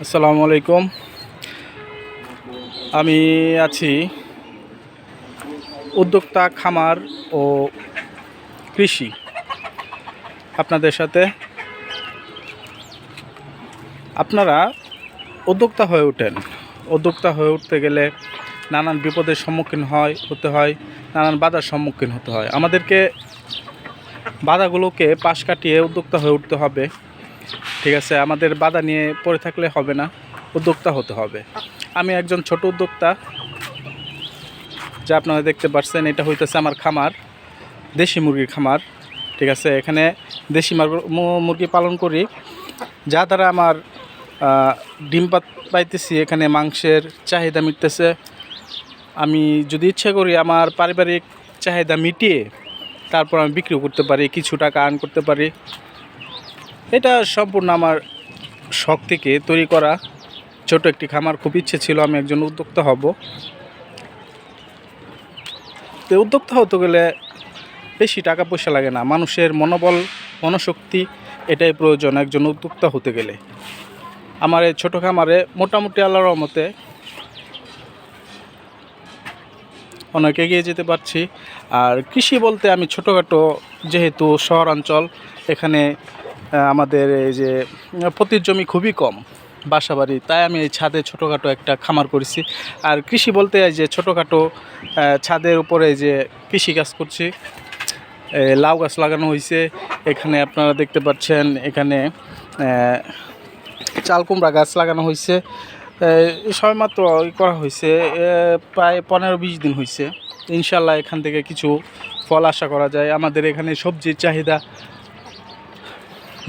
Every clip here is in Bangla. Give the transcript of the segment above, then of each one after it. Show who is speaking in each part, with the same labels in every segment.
Speaker 1: আসসালামু আলাইকুম। আমি আছি উদ্যোক্তা খামার ও কৃষি আপনাদের সাথে। আপনারা উদ্যোক্তা হয়ে ওঠেন। উদ্যোক্তা হয়ে উঠতে গেলে নানান বিপদের সম্মুখীন হতে হয়, নানান বাধার সম্মুখীন হতে হয়। আমাদেরকে বাধাগুলোকে পাশ কাটিয়ে উদ্যোক্তা হয়ে উঠতে হবে। ঠিক আছে, আমাদের বাধা নিয়ে পড়ে থাকলে হবে না, উদ্যোক্তা হতে হবে। আমি একজন ছোট উদ্যোক্তা, যা আপনারা দেখতে পাচ্ছেন এটা হইতেছে আমার খামার, দেশি মুরগির খামার। ঠিক আছে, এখানে দেশি মুরগি পালন করি, যা দ্বারা আমার ডিম পাইতেছি, এখানে মাংসের চাহিদা মিটতেছে। আমি যদি ইচ্ছা করি আমার পারিবারিক চাহিদা মিটিয়ে তারপর আমি বিক্রি করতে পারি, কিছু টাকা আর্ন করতে পারি। এটা সম্পূর্ণ আমার শখ থেকে তৈরি করা ছোট একটি খামার। খুব ইচ্ছে ছিল আমি একজন উদ্যোক্তা হব। তো উদ্যোক্তা হতে গেলে বেশি টাকা পয়সা লাগে না, মানুষের মনোবল, মনোশক্তি, এটাই প্রয়োজন একজন উদ্যোক্তা হতে গেলে। আমার এই ছোটো খামারে মোটামুটি আল্লাহর রহমতে অনেক এগিয়ে যেতে পারছি। আর কৃষি বলতে আমি ছোটোখাটো, যেহেতু শহরাঞ্চল, এখানে আমাদের এই যে পতির জমি খুবই কম, বাসাবাড়ি, তাই আমি এই ছাদে ছোটোখাটো একটা খামার করেছি। আর কৃষি বলতে এই যে ছোটোখাটো ছাদের উপরে যে কৃষি কাজ করছি, লাউ গাছ লাগানো হয়েছে। এখানে আপনারা দেখতে পাচ্ছেন, এখানে চাল কুমড়া গাছ লাগানো হয়েছে। সবেমাত্র করা হয়েছে, প্রায় 15-20 দিন হয়েছে। ইনশাল্লাহ এখান থেকে কিছু ফল আশা করা যায়। আমাদের এখানে সবজির চাহিদা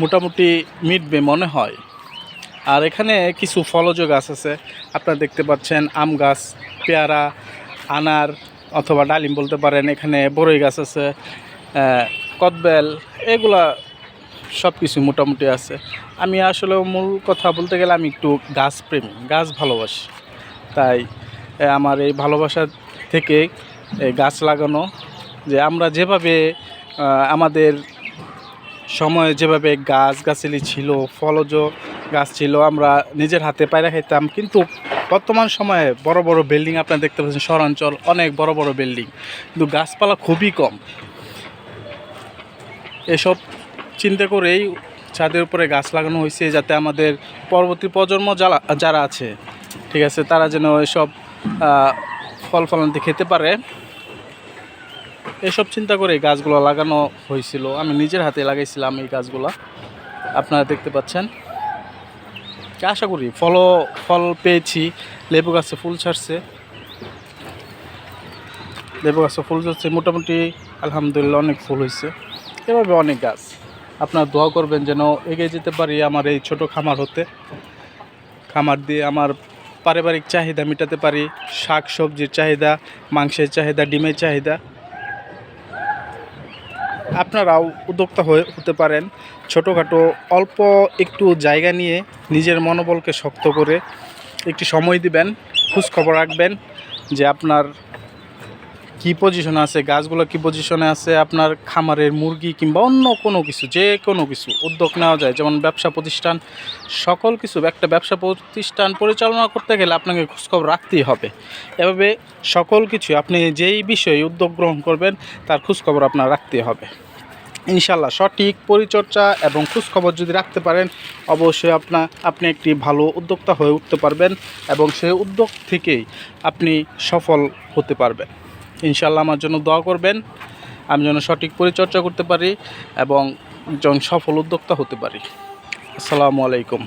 Speaker 1: মোটামুটি মিটবে মনে হয়। আর এখানে কিছু ফলজ গাছ আছে, আপনারা দেখতে পাচ্ছেন, আম গাছ, পেয়ারা, আনার অথবা ডালিম বলতে পারেন। এখানে বড়ই গাছ আছে, কদবেল, এগুলা সব কিছু মোটামুটি আছে। আমি আসলে মূল কথা বলতে গেলে আমি একটু গাছ প্রেমী, গাছ ভালোবাসি। তাই আমার এই ভালোবাসা থেকে গাছ লাগানো, যে আমরা যেভাবে আমাদের সময়ে যেভাবে গাছগাছালি ছিল, ফলজ গাছ ছিল, আমরা নিজের হাতে পায়রা খেতাম। কিন্তু বর্তমান সময়ে বড় বড় বিল্ডিং আপনারা দেখতে পাচ্ছেন, শহরাঞ্চল অনেক বড় বড় বিল্ডিং, কিন্তু গাছপালা খুবই কম। এসব চিন্তা করেই ছাদের উপরে গাছ লাগানো হয়েছে, যাতে আমাদের পরবর্তী প্রজন্ম যারা আছে, ঠিক আছে, তারা যেন এসব ফল ফলান্তি খেতে পারে। এসব চিন্তা করে গাছগুলো লাগানো হয়েছিল। আমি নিজের হাতে লাগাইছিলাম এই গাছগুলো, আপনারা দেখতে পাচ্ছেন। আশা করি ফল পেয়েছি। লেবু গাছে ফুল ছাড়ছে, লেবু গাছে ফুল ছাড়ছে মোটামুটি, আলহামদুলিল্লাহ অনেক ফুল হয়েছে। এভাবে অনেক গাছ, আপনারা দোয়া করবেন যেন এগিয়ে যেতে পারি আমার এই ছোট খামার হতে। খামার দিয়ে আমার পারিবারিক চাহিদা মেটাতে পারি, শাক সবজির চাহিদা, মাংসের চাহিদা, ডিমের চাহিদা। আপনারাও উদ্যোক্তা হতে পারেন। ছোটোখাটো অল্প একটু জায়গা নিয়ে নিজের মনোবলকে শক্ত করে একটি সময় দিবেন, খোঁজখবর রাখবেন যে আপনার কী পজিশনে আছে, গাছগুলো কী পজিশনে আছে, আপনার খামারের মুরগি কিংবা অন্য কোনো কিছু, যে কোনো কিছু উদ্যোগ নেওয়া যায়। যেমন ব্যবসা প্রতিষ্ঠান, সকল কিছু, একটা ব্যবসা প্রতিষ্ঠান পরিচালনা করতে গেলে আপনাকে খোঁজখবর রাখতেই হবে। এভাবে সকল কিছু আপনি যেই বিষয়ে উদ্যোগ গ্রহণ করবেন তার খোঁজখবর আপনার রাখতেই হবে। ইনশাল্লাহ সঠিক পরিচর্যা এবং খোঁজখবর যদি রাখতে পারেন, অবশ্যই আপনি একটি ভালো উদ্যোক্তা হয়ে উঠতে পারবেন এবং সেই উদ্যোগ থেকেই আপনি সফল হতে পারবেন। ইনশাল্লাহ আমার জন্য দোয়া করবেন, আমি যেন সঠিক পরিচর্যা করতে পারি এবং একজন সফল উদ্যোক্তা হতে পারি। আসসালামু আলাইকুম।